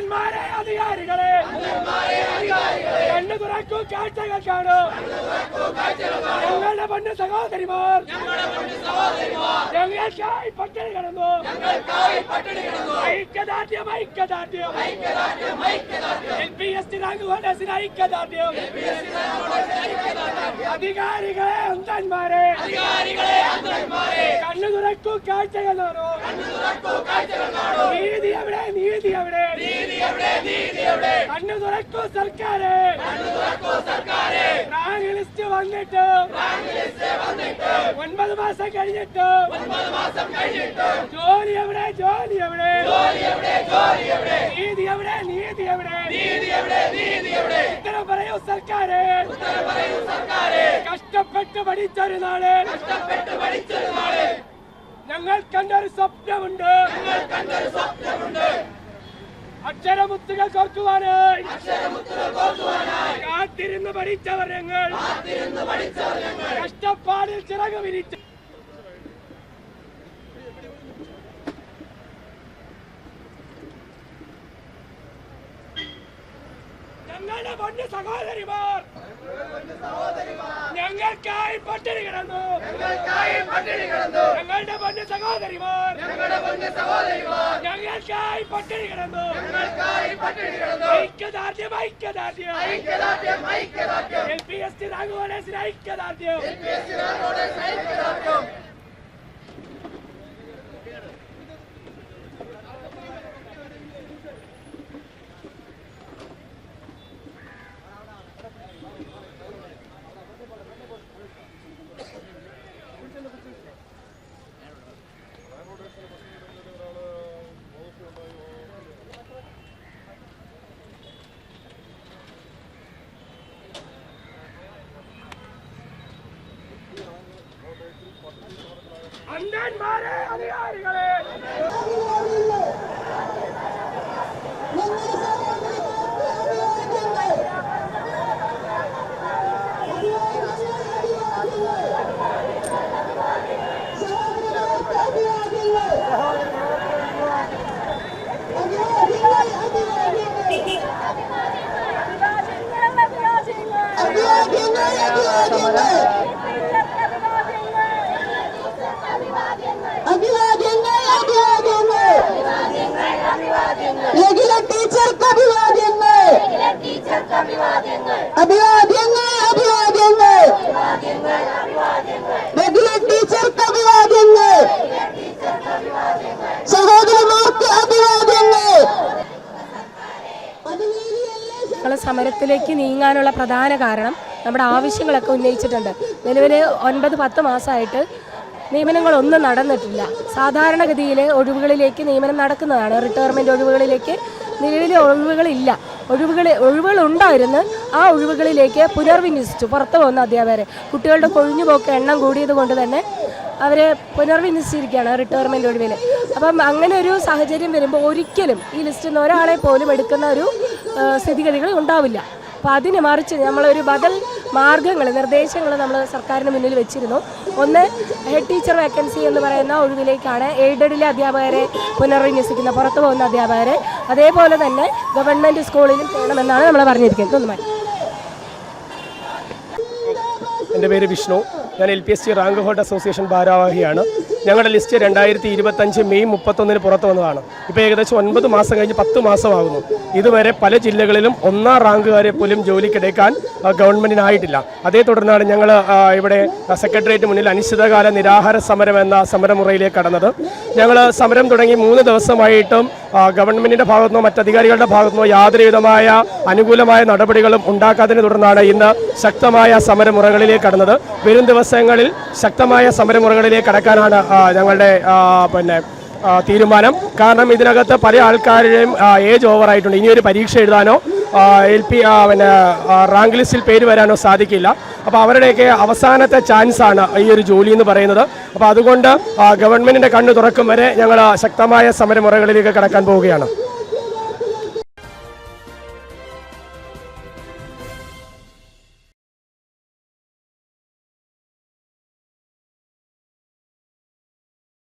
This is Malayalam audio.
അന്ധന്മാരെ അധികാരികളെ കണ്ണു തുറക്കൂ കാഴ്ചകൾ കാണൂ. ഞങ്ങളുടെ പൊന്നു സഹോദരിമാർ ഞങ്ങൾക്കായി പട്ടിണി കിടന്നു. ഐക്യദാർഢ്യം ഐക്യദാർഢ്യം LPST റാങ്ക് ഹോൾഡേഴ്സിന് ഐക്യദാർഢ്യം. അധികാരികളെ അന്ധന്മാരെ കണ്ണു തുറക്കൂ കാഴ്ചകൾ കാണൂ. നീതി എവിടെ നീതി എവിടെ കണ്ണു തുറക്കൂ സർക്കാരെ. റാങ്ക് ലിസ്റ്റ് വന്നിട്ട് 9 മാസം കഴിഞ്ഞിട്ട് ജോലി എവിടെ ജോലി എവിടെ നീതി എവിടെ നീതി എവിടെ ഉത്തരം പറയൂ സർക്കാരെ. കഷ്ടപ്പെട്ട് പഠിച്ചൊരു നാള് ഞങ്ങൾ കണ്ടൊരു സ്വപ്നമുണ്ട്. അക്ഷരമുത്തുകൾ കോർക്കുവാനായി കാത്തിരുന്ന് പഠിച്ചവർ ഞങ്ങൾ കഷ്ടപ്പാടിൽ ചിറക് വിരിച്ചു. ഞങ്ങളുടെ പൊന്നു സഹോദരിമാർ ഞങ്ങൾക്കായി പട്ടിണി കിടന്നു. ഞങ്ങളുടെ പൊന്നു സഹോദരിമാർ ഞങ്ങൾക്കായി പട്ടിണി കിടന്നു. ഐക്യദാർഢ്യം ഐക്യദാർഢ്യം LPST റാങ്ക് ഹോൾഡേഴ്സിന് ഐക്യദാർഢ്യം. അന്ധന്മാരെ അധികാരികളെ സമരത്തിലേക്ക് നീങ്ങാനുള്ള പ്രധാന കാരണം നമ്മുടെ ആവശ്യങ്ങളൊക്കെ ഉന്നയിച്ചിട്ടുണ്ട്. നിലവിൽ 9-10 മാസമായിട്ട് നിയമനങ്ങളൊന്നും നടന്നിട്ടില്ല. സാധാരണഗതിയിൽ ഒഴിവുകളിലേക്ക് നിയമനം നടക്കുന്നതാണ്. റിട്ടയർമെൻറ്റ് ഒഴിവുകളിലേക്ക് നിലവിൽ ഒഴിവുകളില്ല. ഒഴിവുകളുണ്ടായിരുന്നു. ആ ഒഴിവുകളിലേക്ക് പുനർവിന്യസിച്ചു പുറത്തു പോകുന്ന അധ്യാപകരെ. കുട്ടികളുടെ കൊഴിഞ്ഞുപോക്ക് എണ്ണം കൂടിയത് കൊണ്ട് തന്നെ അവരെ പുനർവിന്യസിച്ചിരിക്കുകയാണ് റിട്ടയർമെൻറ്റ് ഒഴിവിൽ. അപ്പം അങ്ങനെ ഒരു സാഹചര്യം വരുമ്പോൾ ഒരിക്കലും ഈ ലിസ്റ്റിൽ നിന്ന് ഒരാളെ പോലും എടുക്കുന്ന ഒരു സ്ഥിതിഗതികൾ ഉണ്ടാവില്ല. അപ്പോൾ അതിന് മറിച്ച് നമ്മളൊരു ബദൽ മാർഗ്ഗങ്ങൾ നിർദ്ദേശങ്ങൾ നമ്മൾ സർക്കാരിന് മുന്നിൽ വെച്ചിരുന്നു. ഒന്ന്, ഹെഡ് ടീച്ചർ വേക്കൻസി എന്ന് പറയുന്ന ഒഴിവിലേക്കാണ് എയ്ഡഡിലെ അധ്യാപകരെ പുനർവിന്യസിക്കുന്ന പുറത്തു പോകുന്ന അധ്യാപകരെ. അതേപോലെ തന്നെ ഗവൺമെൻറ് സ്കൂളിലും ചെയ്യണമെന്നാണ് നമ്മൾ പറഞ്ഞിരിക്കുന്നത്. എൻ്റെ പേര് വിഷ്ണു. ഞാൻ LPST റാങ്ക് ഹോൾഡർ അസോസിയേഷൻ ഭാരവാഹിയാണ്. ഞങ്ങളുടെ ലിസ്റ്റ് 2025 മെയ് 31 പുറത്തു വന്നതാണ്. ഇപ്പോൾ ഏകദേശം 9 മാസം കഴിഞ്ഞ് 10 മാസമാകുന്നു. ഇതുവരെ പല ജില്ലകളിലും 1ാം റാങ്കുകാരെ പോലും ജോലിക്കെടുക്കാൻ ഗവൺമെൻറ്റിനായിട്ടില്ല. അതേ തുടർന്നാണ് ഞങ്ങൾ ഇവിടെ സെക്രട്ടേറിയറ്റ് മുന്നിൽ അനിശ്ചിതകാല നിരാഹാര സമരം എന്ന സമരമുറയിലേക്ക് കടന്നത്. ഞങ്ങൾ സമരം തുടങ്ങി 3 ദിവസമായിട്ടും ഗവൺമെൻറ്റിൻ്റെ ഭാഗത്തുനിന്നോ മറ്റധികാരികളുടെ ഭാഗത്തുനിന്നോ യാതൊരുവിധമായ അനുകൂലമായ നടപടികളും ഉണ്ടാക്കാത്തതിനെ തുടർന്നാണ് ഇന്ന് ശക്തമായ സമരമുറകളിലേക്ക് കടന്നത്. വരും ദിവസങ്ങളിൽ ശക്തമായ സമരമുറകളിലേക്ക് കടക്കാനാണ് ഞങ്ങളുടെ തീരുമാനം. കാരണം ഇതിനകത്ത് പല ആൾക്കാരുടെയും ഏജ് ഓവറായിട്ടുണ്ട്. ഇനിയൊരു പരീക്ഷ എഴുതാനോ റാങ്ക് ലിസ്റ്റിൽ പേര് വരാനോ സാധിക്കില്ല. അപ്പോൾ അവരുടെയൊക്കെ അവസാനത്തെ ചാൻസാണ് ഈ ഒരു ജോലി എന്ന് പറയുന്നത്. അപ്പോൾ അതുകൊണ്ട് ഗവൺമെൻറ്റിൻ്റെ കണ്ണ് തുറക്കും വരെ ഞങ്ങൾ ശക്തമായ സമരമുറകളിലേക്ക് കടക്കാൻ പോവുകയാണ്.